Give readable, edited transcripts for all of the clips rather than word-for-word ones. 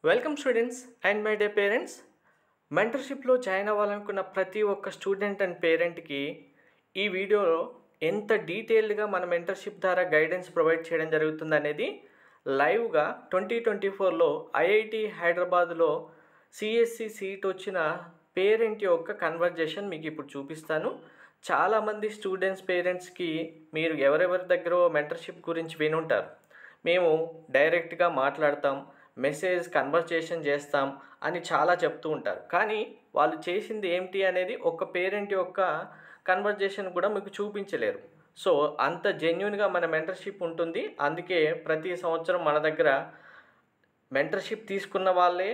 Welcome students and my dear parents. మెంటర్షిప్లో join అవ్వాలనుకున్న ప్రతి ఒక్క స్టూడెంట్ అండ్ పేరెంట్కి ఈ వీడియోలో ఎంత డీటెయిల్డ్గా మన మెంటర్షిప్ ద్వారా గైడెన్స్ ప్రొవైడ్ చేయడం జరుగుతుంది అనేది లైవ్గా 2024లో ఐఐటి హైదరాబాద్లో సిఎస్సి సీట్ వచ్చిన పేరెంట్ యొక్క కన్వర్జేషన్ మీకు ఇప్పుడు చూపిస్తాను. చాలామంది స్టూడెంట్స్ పేరెంట్స్కి మీరు ఎవరెవరి దగ్గర మెంటర్షిప్ గురించి వినుంటారు. మేము డైరెక్ట్గా మాట్లాడతాం, మెసేజ్ కన్వర్జేషన్ చేస్తాం అని చాలా చెప్తూ ఉంటారు. కానీ వాళ్ళు చేసింది ఏమిటి అనేది ఒక పేరెంట్ యొక్క కన్వర్జేషన్ కూడా మీకు చూపించలేరు. సో అంత జెన్యున్గా మన మెంటర్షిప్ ఉంటుంది. అందుకే ప్రతి సంవత్సరం మన దగ్గర మెంటర్షిప్ తీసుకున్న వాళ్ళే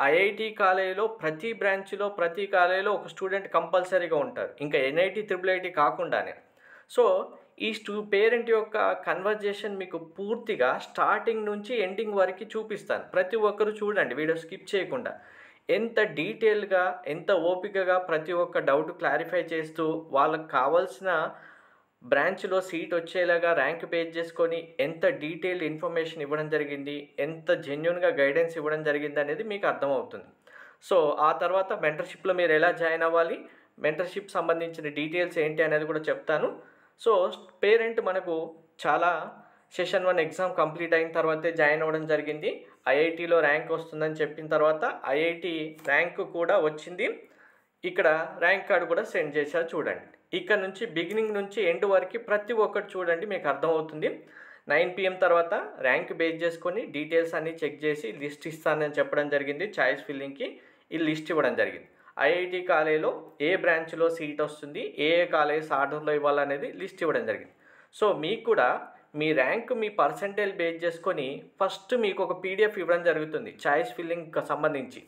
ఐఐటి కాలేజీలో ప్రతి బ్రాంచ్లో ప్రతి కాలేజీలో ఒక స్టూడెంట్ కంపల్సరీగా ఉంటారు, ఇంకా ఎన్ఐటి ట్రిపుల్ కాకుండానే. సో ఈ పేరెంట్ యొక్క కన్వర్జేషన్ మీకు పూర్తిగా స్టార్టింగ్ నుంచి ఎండింగ్ వరకు చూపిస్తాను. ప్రతి ఒక్కరు చూడండి, వీడియో స్కిప్ చేయకుండా. ఎంత డీటెయిల్గా, ఎంత ఓపికగా ప్రతి ఒక్క డౌట్ క్లారిఫై చేస్తూ వాళ్ళకి కావాల్సిన బ్రాంచ్లో సీట్ వచ్చేలాగా ర్యాంక్ పేజ్ చేసుకొని ఎంత డీటెయిల్డ్ ఇన్ఫర్మేషన్ ఇవ్వడం జరిగింది, ఎంత జెన్యున్గా గైడెన్స్ ఇవ్వడం జరిగింది అనేది మీకు అర్థమవుతుంది. సో ఆ తర్వాత మెంటర్షిప్లో మీరు ఎలా జాయిన్ అవ్వాలి, మెంటర్షిప్ సంబంధించిన డీటెయిల్స్ ఏంటి అనేది కూడా చెప్తాను. సో పేరెంట్ మనకు చాలా సెషన్ 1 ఎగ్జామ్ కంప్లీట్ అయిన తర్వాతే జాయిన్ అవ్వడం జరిగింది. ఐఐటిలో ర్యాంక్ వస్తుందని చెప్పిన తర్వాత ఐఐటి ర్యాంక్ కూడా వచ్చింది. ఇక్కడ ర్యాంక్ కార్డు కూడా సెండ్ చేశారు చూడండి. ఇక్కడ నుంచి బిగినింగ్ నుంచి ఎండ్ వరకు ప్రతి ఒక్కటి చూడండి, మీకు అర్థమవుతుంది. 9 PM తర్వాత ర్యాంక్ బేస్ చేసుకొని డీటెయిల్స్ అన్నీ చెక్ చేసి లిస్ట్ ఇస్తానని చెప్పడం జరిగింది. చాయిస్ ఫిల్లింగ్కి ఈ లిస్ట్ ఇవ్వడం జరిగింది. ఐఐటి కాలేజీలో ఏ బ్రాంచ్లో సీట్ వస్తుంది, ఏ కాలేజ్ ఆర్డర్లో ఇవ్వాలనేది లిస్ట్ ఇవ్వడం జరిగింది. సో మీకు కూడా మీ ర్యాంక్, మీ పర్సంటేజ్ బేస్ చేసుకొని ఫస్ట్ మీకు ఒక పీడిఎఫ్ ఇవ్వడం జరుగుతుంది చాయిస్ ఫిల్లింగ్ సంబంధించి.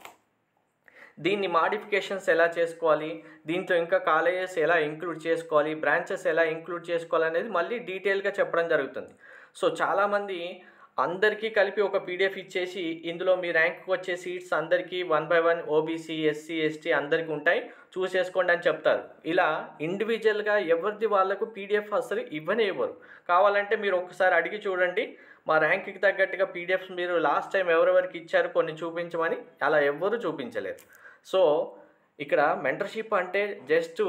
దీన్ని మాడిఫికేషన్స్ ఎలా చేసుకోవాలి, దీంట్లో ఇంకా కాలేజెస్ ఎలా ఇంక్లూడ్ చేసుకోవాలి, బ్రాంచెస్ ఎలా ఇంక్లూడ్ చేసుకోవాలి అనేది మళ్ళీ డీటెయిల్గా చెప్పడం జరుగుతుంది. సో చాలామంది అందరికీ కలిపి ఒక పీడిఎఫ్ ఇచ్చేసి ఇందులో మీ ర్యాంక్కి వచ్చే సీట్స్ అందరికీ 1 by 1 ఓబీసీ, ఎస్సీ, ఎస్టీ అందరికీ ఉంటాయి, చూసేసుకోండి అని చెప్తారు. ఇలా ఇండివిజువల్గా ఎవరిది వాళ్ళకు పీడిఎఫ్ అసలు ఇవ్వనే ఇవ్వరు. కావాలంటే మీరు ఒకసారి అడిగి చూడండి, మా ర్యాంక్కి తగ్గట్టుగా పీడిఎఫ్స్ మీరు లాస్ట్ టైం ఎవరెవరికి ఇచ్చారు కొన్ని చూపించమని. అలా ఎవ్వరూ చూపించలేరు. సో ఇక్కడ మెంటర్షిప్ అంటే జస్ట్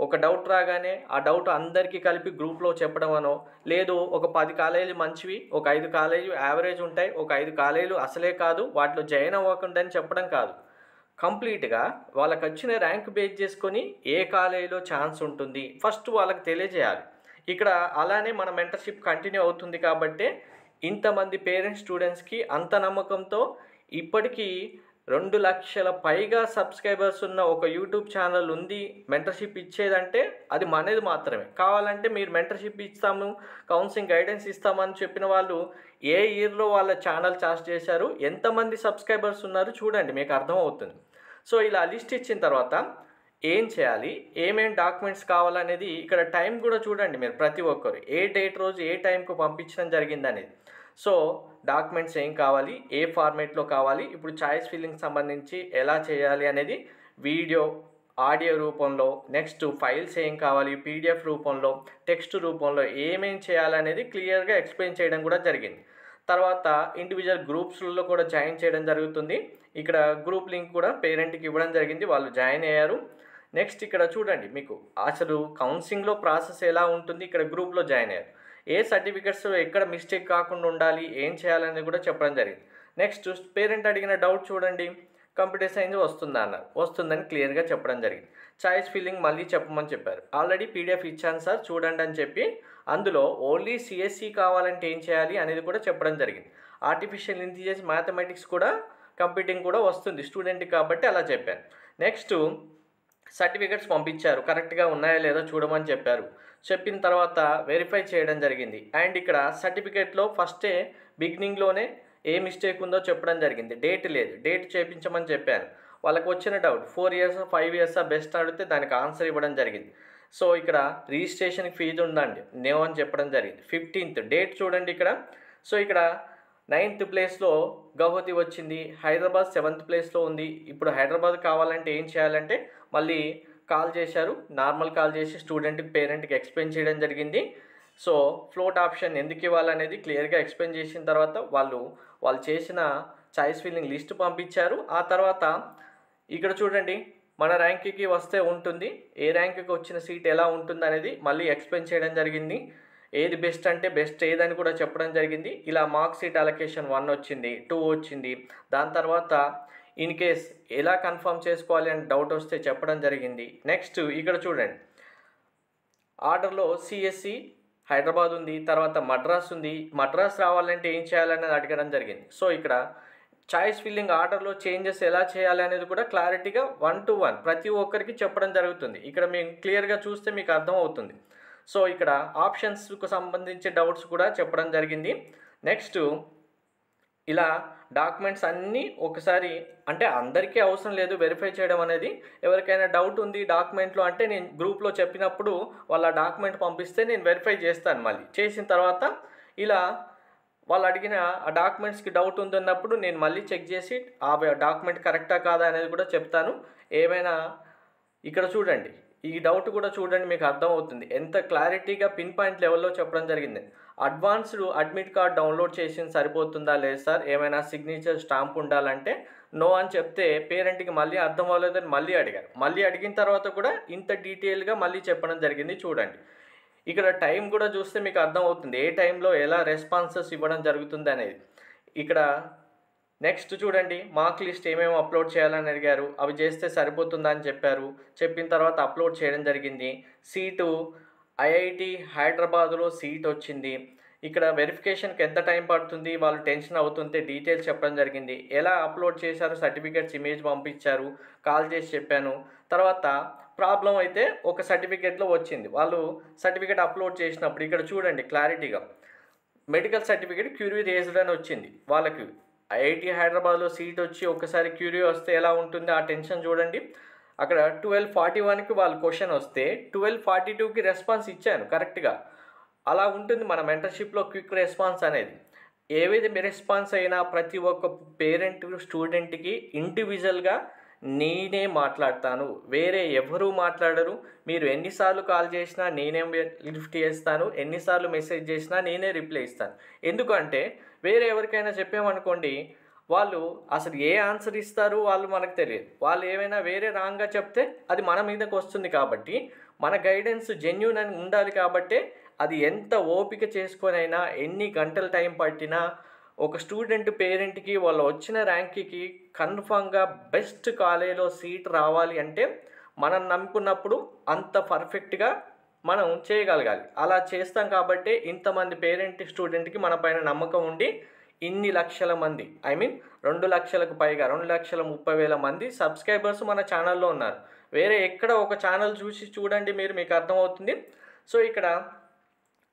ఒక డౌట్ రాగానే ఆ డౌట్ అందరికీ కలిపి గ్రూప్లో చెప్పడం అనో, లేదు ఒక 10 కాలేజీలు మంచివి, ఒక 5 కాలేజీలు యావరేజ్ ఉంటాయి, ఒక 5 కాలేజీలు అసలే కాదు వాటిలో జాయిన్ అవ్వకుండా అని చెప్పడం కాదు. కంప్లీట్గా వాళ్ళకి వచ్చిన ర్యాంక్ బేస్ చేసుకొని ఏ కాలేజీలో ఛాన్స్ ఉంటుంది ఫస్ట్ వాళ్ళకి తెలియజేయాలి. ఇక్కడ అలానే మన మెంటర్షిప్ కంటిన్యూ అవుతుంది కాబట్టి ఇంతమంది పేరెంట్స్ స్టూడెంట్స్కి అంత నమ్మకంతో ఇప్పటికీ 2 లక్షల పైగా సబ్స్క్రైబర్స్ ఉన్న ఒక యూట్యూబ్ ఛానల్ ఉంది. మెంటర్షిప్ ఇచ్చేదంటే అది మనది మాత్రమే. కావాలంటే మీరు మెంటర్షిప్ ఇస్తాము, కౌన్సిలింగ్ గైడెన్స్ ఇస్తామని చెప్పిన వాళ్ళు ఏ ఇయర్లో వాళ్ళ ఛానల్ చార్జ్ చేశారు, ఎంతమంది సబ్స్క్రైబర్స్ ఉన్నారు చూడండి, మీకు అర్థమవుతుంది. సో ఇలా లిస్ట్ ఇచ్చిన తర్వాత ఏం చేయాలి, ఏమేం డాక్యుమెంట్స్ కావాలనేది ఇక్కడ టైం కూడా చూడండి మీరు, ప్రతి ఒక్కరు ఏ డేట్ రోజు ఏ టైంకు పంపించడం జరిగింది అనేది. సో డాక్యుమెంట్స్ ఏం కావాలి, ఏ ఫార్మేట్లో కావాలి, ఇప్పుడు చాయిస్ ఫిల్లింగ్ సంబంధించి ఎలా చేయాలి అనేది వీడియో, ఆడియో రూపంలో, నెక్స్ట్ ఫైల్స్ ఏం కావాలి, పీడిఎఫ్ రూపంలో, టెక్స్ట్ రూపంలో ఏమేం చేయాలనేది క్లియర్గా ఎక్స్ప్లెయిన్ చేయడం కూడా జరిగింది. తర్వాత ఇండివిజువల్ గ్రూప్స్లలో కూడా జాయిన్ చేయడం జరుగుతుంది. ఇక్కడ గ్రూప్ లింక్ కూడా పేరెంట్కి ఇవ్వడం జరిగింది, వాళ్ళు జాయిన్ అయ్యారు. నెక్స్ట్ ఇక్కడ చూడండి, మీకు అసలు కౌన్సిలింగ్లో ప్రాసెస్ ఎలా ఉంటుంది, ఇక్కడ గ్రూప్లో జాయిన్ అయ్యారు, ఏ సర్టిఫికెట్స్ ఎక్కడ మిస్టేక్ కాకుండా ఉండాలి, ఏం చేయాలనేది కూడా చెప్పడం జరిగింది. నెక్స్ట్ పేరెంట్ అడిగిన డౌట్ చూడండి, కంప్యూటర్ సైన్స్ వస్తుందా అన్నారు, వస్తుందని క్లియర్గా చెప్పడం జరిగింది. చాయిస్ ఫిల్లింగ్ మళ్ళీ చెప్పమని చెప్పారు, ఆల్రెడీ పీడిఎఫ్ ఇచ్చాను సార్ చూడండి అని చెప్పి అందులో ఓన్లీ సిఎస్సి కావాలంటే ఏం చేయాలి అనేది కూడా చెప్పడం జరిగింది. ఆర్టిఫిషియల్ ఇంటెలిజెన్స్, మ్యాథమెటిక్స్ కూడా, కంప్యూటింగ్ కూడా వస్తుంది స్టూడెంట్కి కాబట్టి అలా చెప్పాను. నెక్స్ట్ సర్టిఫికెట్స్ పంపించారు, కరెక్ట్గా ఉన్నాయా లేదో చూడమని చెప్పారు. చెప్పిన తర్వాత వెరిఫై చేయడం జరిగింది. అండ్ ఇక్కడ సర్టిఫికేట్లో ఫస్టే బిగినింగ్లోనే ఏ మిస్టేక్ ఉందో చెప్పడం జరిగింది. డేట్ లేదు, డేట్ చేయించమని చెప్పాను. వాళ్ళకు వచ్చిన డౌట్ 4 years 5 years బెస్ట్ అడిగితే దానికి ఆన్సర్ ఇవ్వడం జరిగింది. సో ఇక్కడ రిజిస్ట్రేషన్కి ఫీజు ఉందండి, నో అని చెప్పడం జరిగింది. 15th డేట్ చూడండి ఇక్కడ. సో ఇక్కడ 9th ప్లేస్లో గౌహతి వచ్చింది, హైదరాబాద్ 7th ప్లేస్లో ఉంది. ఇప్పుడు హైదరాబాద్ కావాలంటే ఏం చేయాలంటే మళ్ళీ కాల్ చేశారు, నార్మల్ కాల్ చేసి స్టూడెంట్కి, పేరెంట్కి ఎక్స్ప్లెయిన్ చేయడం జరిగింది. సో ఫ్లోట్ ఆప్షన్ ఎందుకు ఇవ్వాలనేది క్లియర్గా ఎక్స్ప్లెయిన్ చేసిన తర్వాత వాళ్ళు చేసిన చాయిస్ ఫిల్లింగ్ లిస్ట్ పంపించారు. ఆ తర్వాత ఇక్కడ చూడండి మన ర్యాంక్కి వస్తే ఉంటుంది, ఏ ర్యాంక్కి వచ్చిన సీట్ ఎలా ఉంటుంది అనేది మళ్ళీ ఎక్స్ప్లెయిన్ చేయడం జరిగింది. ఏది బెస్ట్ అంటే బెస్ట్ ఏదని కూడా చెప్పడం జరిగింది. ఇలా మార్క్ సీట్ అలొకేషన్ 1 వచ్చింది, 2 వచ్చింది. దాని తర్వాత ఇన్ కేస్ ఎలా కన్ఫర్మ్ చేసుకోవాలి అని డౌట్ వస్తే చెప్పడం జరిగింది. నెక్స్ట్ ఇక్కడ చూడండి ఆర్డర్లో సిఎస్సి హైదరాబాద్ ఉంది, తర్వాత మద్రాస్ ఉంది. మద్రాస్ రావాలంటే ఏం చేయాలనేది అడగడం జరిగింది. సో ఇక్కడ చాయిస్ ఫిల్లింగ్ ఆర్డర్లో చేంజెస్ ఎలా చేయాలి అనేది కూడా క్లారిటీగా 1 to 1 ప్రతి ఒక్కరికి చెప్పడం జరుగుతుంది. ఇక్కడ మేము క్లియర్గా చూస్తే మీకు అర్థమవుతుంది. సో ఇక్కడ ఆప్షన్స్కు సంబంధించి డౌట్స్ కూడా చెప్పడం జరిగింది. నెక్స్ట్ ఇలా డాక్యుమెంట్స్ అన్నీ ఒకసారి, అంటే అందరికీ అవసరం లేదు వెరిఫై చేయడం అనేది. ఎవరికైనా డౌట్ ఉంది డాక్యుమెంట్లో అంటే నేను గ్రూప్లో చెప్పినప్పుడు వాళ్ళ డాక్యుమెంట్ పంపిస్తే నేను వెరిఫై చేస్తాను. మళ్ళీ చేసిన తర్వాత ఇలా వాళ్ళు అడిగిన ఆ డాక్యుమెంట్స్కి డౌట్ ఉందన్నప్పుడు నేను మళ్ళీ చెక్ చేసి ఆ డాక్యుమెంట్ కరెక్టా కాదా అనేది కూడా చెప్తాను. ఏమైనా ఇక్కడ చూడండి ఈ డౌట్ కూడా చూడండి, మీకు అర్థమవుతుంది ఎంత క్లారిటీగా పిన్ పాయింట్ లెవెల్లో చెప్పడం జరిగింది. అడ్వాన్స్డ్ అడ్మిట్ కార్డ్ డౌన్లోడ్ చేసింది సరిపోతుందా లేదు సార్, ఏమైనా సిగ్నేచర్ స్టాంప్ ఉండాలంటే నో అని చెప్తే పేరెంట్కి మళ్ళీ అర్థం అవ్వలేదని మళ్ళీ అడిగారు. మళ్ళీ అడిగిన తర్వాత కూడా ఇంత డీటెయిల్గా మళ్ళీ చెప్పడం జరిగింది. చూడండి ఇక్కడ టైం కూడా చూస్తే మీకు అర్థమవుతుంది ఏ టైంలో ఎలా రెస్పాన్సెస్ ఇవ్వడం జరుగుతుంది అనేది. ఇక్కడ నెక్స్ట్ చూడండి మార్క్ లిస్ట్ ఏమేమి అప్లోడ్ చేయాలని అడిగారు, అవి చేస్తే సరిపోతుందా అని చెప్పారు. చెప్పిన తర్వాత అప్లోడ్ చేయడం జరిగింది. సీటు ఐఐటి హైదరాబాద్లో సీట్ వచ్చింది. ఇక్కడ వెరిఫికేషన్కి ఎంత టైం పడుతుంది, వాళ్ళు టెన్షన్ అవుతుంటే డీటెయిల్స్ చెప్పడం జరిగింది. ఎలా అప్లోడ్ చేశారు, సర్టిఫికేట్స్ ఇమేజ్ పంపించారు, కాల్ చేసి చెప్పాను. తర్వాత ప్రాబ్లం అయితే ఒక సర్టిఫికేట్లో వచ్చింది, వాళ్ళు సర్టిఫికేట్ అప్లోడ్ చేసినప్పుడు ఇక్కడ చూడండి క్లారిటీగా మెడికల్ సర్టిఫికేట్ క్యూరీ రేజ్డ్ అని వచ్చింది. వాళ్ళకి ఐఐటి హైదరాబాద్లో సీట్ వచ్చి ఒకసారి క్యూరీ వస్తే ఎలా ఉంటుంది ఆ టెన్షన్ చూడండి. అక్కడ 1241కి వాళ్ళు క్వశ్చన్ వస్తే 1242కి రెస్పాన్స్ ఇచ్చాను కరెక్ట్గా. అలా ఉంటుంది మన మెంటర్షిప్లో క్విక్ రెస్పాన్స్ అనేది. ఏవైతే రెస్పాన్స్ అయినా ప్రతి ఒక్క పేరెంట్ స్టూడెంట్కి ఇండివిజువల్గా నేనే మాట్లాడతాను, వేరే ఎవరూ మాట్లాడరు. మీరు ఎన్నిసార్లు కాల్ చేసినా నేనే లిఫ్ట్ చేస్తాను, ఎన్నిసార్లు మెసేజ్ చేసినా నేనే రిప్లై ఇస్తాను. ఎందుకంటే వేరే ఎవరికైనా చెప్పామనుకోండి వాళ్ళు అసలు ఏ ఆన్సర్ ఇస్తారు వాళ్ళు మనకు తెలియదు. వాళ్ళు ఏమైనా వేరే రాంగ్గా చెప్తే అది మన మీదకి వస్తుంది. కాబట్టి మన గైడెన్స్ జెన్యూన్ అని ఉండాలి. కాబట్టి అది ఎంత ఓపిక చేసుకొనైనా ఎన్ని గంటల టైం పట్టినా ఒక స్టూడెంట్ పేరెంట్కి వాళ్ళు వచ్చిన ర్యాంక్కి కన్ఫామ్గా బెస్ట్ కాలేజీలో సీట్ రావాలి అంటే మనం నమ్ముకున్నప్పుడు అంత పర్ఫెక్ట్గా మనం చేయగలగాలి. అలా చేస్తాం కాబట్టి ఇంతమంది పేరెంట్ స్టూడెంట్కి మన పైన నమ్మకం ఉండి ఇన్ని లక్షల మంది 2 లక్షలకు పైగా 2,30,000 మంది సబ్స్క్రైబర్స్ మన ఛానల్లో ఉన్నారు. వేరే ఎక్కడ ఒక ఛానల్ చూసి చూడండి మీకు అర్థమవుతుంది. సో ఇక్కడ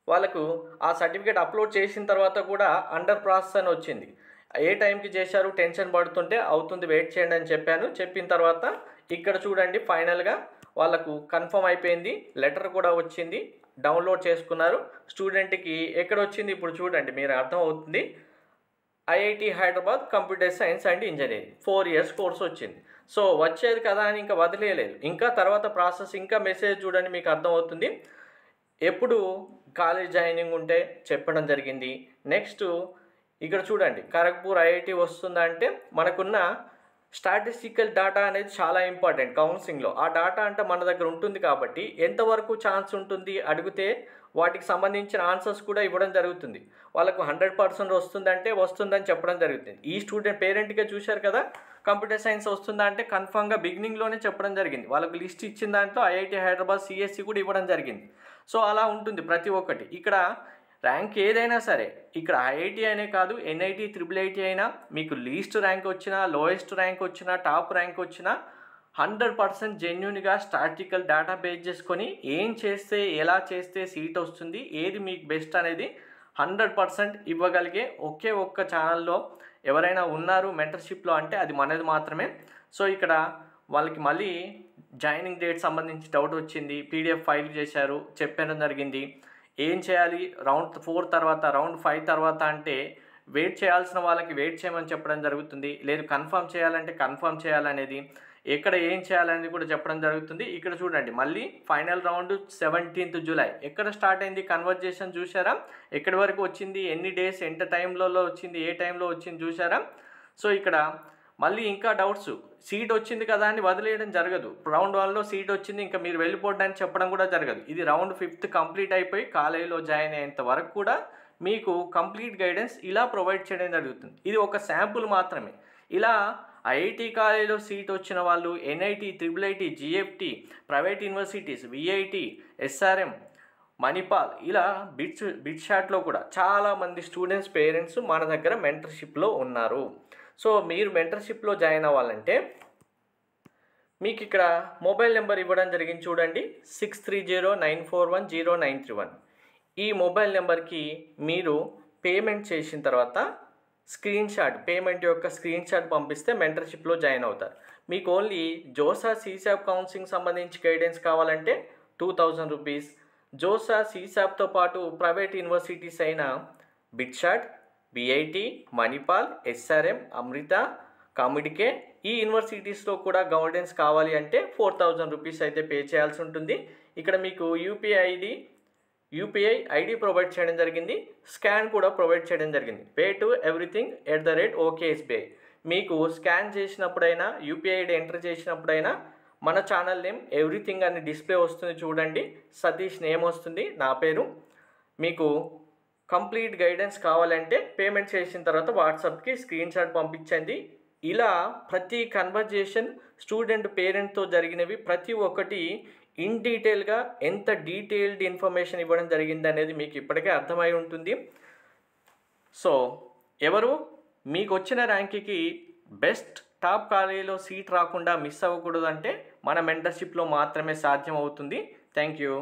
వాళ్ళకు ఆ సర్టిఫికేట్ అప్లోడ్ చేసిన తర్వాత కూడా అండర్ ప్రాసెస్ అని వచ్చింది. ఏ టైంకి చేశారు, టెన్షన్ పడుతుంటే అవుతుంది వెయిట్ చేయండి అని చెప్పాను. చెప్పిన తర్వాత ఇక్కడ చూడండి ఫైనల్గా వాళ్ళకు కన్ఫర్మ్ అయిపోయింది, లెటర్ కూడా వచ్చింది, డౌన్లోడ్ చేసుకున్నారు. స్టూడెంట్కి ఎక్కడ వచ్చింది ఇప్పుడు చూడండి మీరు అర్థమవుతుంది. IIT Hyderabad computer science and engineering 4 years course వచ్చింది. సో వచ్చేది కదా అని ఇంకా వదిలేయలేదు. ఇంకా తర్వాత ప్రాసెస్ ఇంకా మెసేజ్ చూడండి మీకు అర్థమవుతుంది. ఎప్పుడు కాలేజ్ జాయినింగ్ ఉంటే చెప్పడం జరిగింది. నెక్స్ట్ ఇక్కడ చూడండి ఖరగ్పూర్ ఐఐటి వస్తుందంటే మనకున్న స్టాటిస్టికల్ డేటా అనేది చాలా ఇంపార్టెంట్ కౌన్సిలింగ్లో. ఆ డేటా అంటే మన దగ్గర ఉంటుంది కాబట్టి ఎంతవరకు ఛాన్స్ ఉంటుంది అడిగితే వాటికి సంబంధించిన ఆన్సర్స్ కూడా ఇవ్వడం జరుగుతుంది. వాళ్ళకు 100% వస్తుందంటే వస్తుందని చెప్పడం జరుగుతుంది. ఈ స్టూడెంట్ పేరెంట్గా చూశారు కదా కంప్యూటర్ సైన్స్ వస్తుందా అంటే కన్ఫామ్గా బిగినింగ్లోనే చెప్పడం జరిగింది. వాళ్ళకు లిస్ట్ ఇచ్చిన దాంట్లో ఐఐటి హైదరాబాద్ సిఎస్సి కూడా ఇవ్వడం జరిగింది. సో అలా ఉంటుంది ప్రతి ఒక్కటి. ఇక్కడ ర్యాంక్ ఏదైనా సరే ఇక్కడ ఐఐటి అనే కాదు ఎన్ఐటి IIIT అయినా మీకు లీస్ట్ ర్యాంక్ వచ్చినా లోయెస్ట్ ర్యాంక్ వచ్చినా టాప్ ర్యాంక్ వచ్చినా 100% జెన్యూన్గా స్టాటిస్టికల్ డేటా బేస్ చేసుకొని ఏం చేస్తే ఎలా చేస్తే సీట్ వస్తుంది ఏది మీకు బెస్ట్ అనేది 100% ఇవ్వగలిగే ఒకే ఒక్క ఛానల్లో ఎవరైనా ఉన్నారు మెంటర్షిప్లో అంటే అది మనది మాత్రమే. సో ఇక్కడ వాళ్ళకి మళ్ళీ జాయినింగ్ డేట్ సంబంధించి డౌట్ వచ్చింది, పీడిఎఫ్ ఫైల్ చేశారు, చెప్పడం జరిగింది. ఏం చేయాలి రౌండ్ 4 తర్వాత రౌండ్ 5 తర్వాత అంటే వెయిట్ చేయాల్సిన వాళ్ళకి వెయిట్ చేయమని చెప్పడం జరుగుతుంది. లేదు కన్ఫర్మ్ చేయాలంటే కన్ఫర్మ్ చేయాలనేది, ఎక్కడ ఏం చేయాలనేది కూడా చెప్పడం జరుగుతుంది. ఇక్కడ చూడండి మళ్ళీ ఫైనల్ రౌండ్ 17th July ఎక్కడ స్టార్ట్ అయింది కన్వర్జేషన్ చూసారా, ఎక్కడి వరకు వచ్చింది, ఎన్ని డేస్ ఎంత టైంలో వచ్చింది, ఏ టైంలో వచ్చింది చూసారా. సో ఇక్కడ మళ్ళీ ఇంకా డౌట్స్, సీట్ వచ్చింది కదా అని వదిలేయడం జరగదు. రౌండ్ 1లో సీట్ వచ్చింది ఇంకా మీరు వెళ్ళిపోవడానికి చెప్పడం కూడా జరగదు. ఇది రౌండ్ 5th కంప్లీట్ అయిపోయి కాలేజీలో జాయిన్ అయ్యేంత వరకు కూడా మీకు కంప్లీట్ గైడెన్స్ ఇలా ప్రొవైడ్ చేయడం జరుగుతుంది. ఇది ఒక శాంపుల్ మాత్రమే. ఇలా ఐఐటి కాలేజీలో సీట్ వచ్చిన వాళ్ళు NIT, triple IT, జిఎఫ్టి, private universities, VIT, SRM, Manipal, ఇలా బిట్ షాట్లో కూడా చాలామంది స్టూడెంట్స్ పేరెంట్స్ మన దగ్గర మెంటర్షిప్లో ఉన్నారు. సో మీరు మెంటర్షిప్లో జాయిన్ అవ్వాలంటే మీకు ఇక్కడ మొబైల్ నెంబర్ ఇవ్వడం జరిగింది చూడండి, 6309410931. ఈ మొబైల్ నెంబర్కి మీరు పేమెంట్ చేసిన తర్వాత పేమెంట్ యొక్క స్క్రీన్ షాట్ పంపిస్తే మెంటర్షిప్లో జాయిన్ అవుతారు. మీకు ఓన్లీ జోసా సీసాప్ కౌన్సిలింగ్ సంబంధించి గైడెన్స్ కావాలంటే 2000 రూపీస్. జోసా సీసాప్తో పాటు ప్రైవేట్ యూనివర్సిటీస్ అయిన బిట్షాట్, బిఐటి, మణిపాల్, ఎస్ఆర్ఎం, అమృత, కామిడికే, ఈ యూనివర్సిటీస్లో కూడా గైడెన్స్ కావాలి అంటే 4000 రూపీస్ అయితే పే చేయాల్సి ఉంటుంది. ఇక్కడ మీకు యూపీఐ ఐడి ప్రొవైడ్ చేయడం జరిగింది, స్కాన్ కూడా ప్రొవైడ్ చేయడం జరిగింది. Pay to everything @OKSBI. మీకు స్కాన్ చేసినప్పుడైనా యూపీఐ ఐడి ఎంటర్ చేసినప్పుడైనా మన ఛానల్ నేమ్ ఎవ్రీథింగ్ అని డిస్ప్లే వస్తుంది చూడండి, సతీష్ నేమ్ వస్తుంది, నా పేరు. మీకు కంప్లీట్ గైడెన్స్ కావాలంటే పేమెంట్ చేసిన తర్వాత వాట్సాప్కి స్క్రీన్ షాట్ పంపించండి. ఇలా ప్రతి కన్వర్జేషన్ స్టూడెంట్ పేరెంట్తో జరిగినవి ప్రతి ఒక్కటి ఇన్ డీటెయిల్గా ఎంత డీటెయిల్డ్ ఇన్ఫర్మేషన్ ఇవ్వడం జరిగింది అనేది మీకు ఇప్పటికే అర్థమై ఉంటుంది. సో ఎవరు మీకు వచ్చిన ర్యాంక్కి బెస్ట్ టాప్ కాలేజీలో సీట్ రాకుండా మిస్ అవ్వకూడదు అంటే మన మెంటర్షిప్లో మాత్రమే సాధ్యం అవుతుంది. Thank you.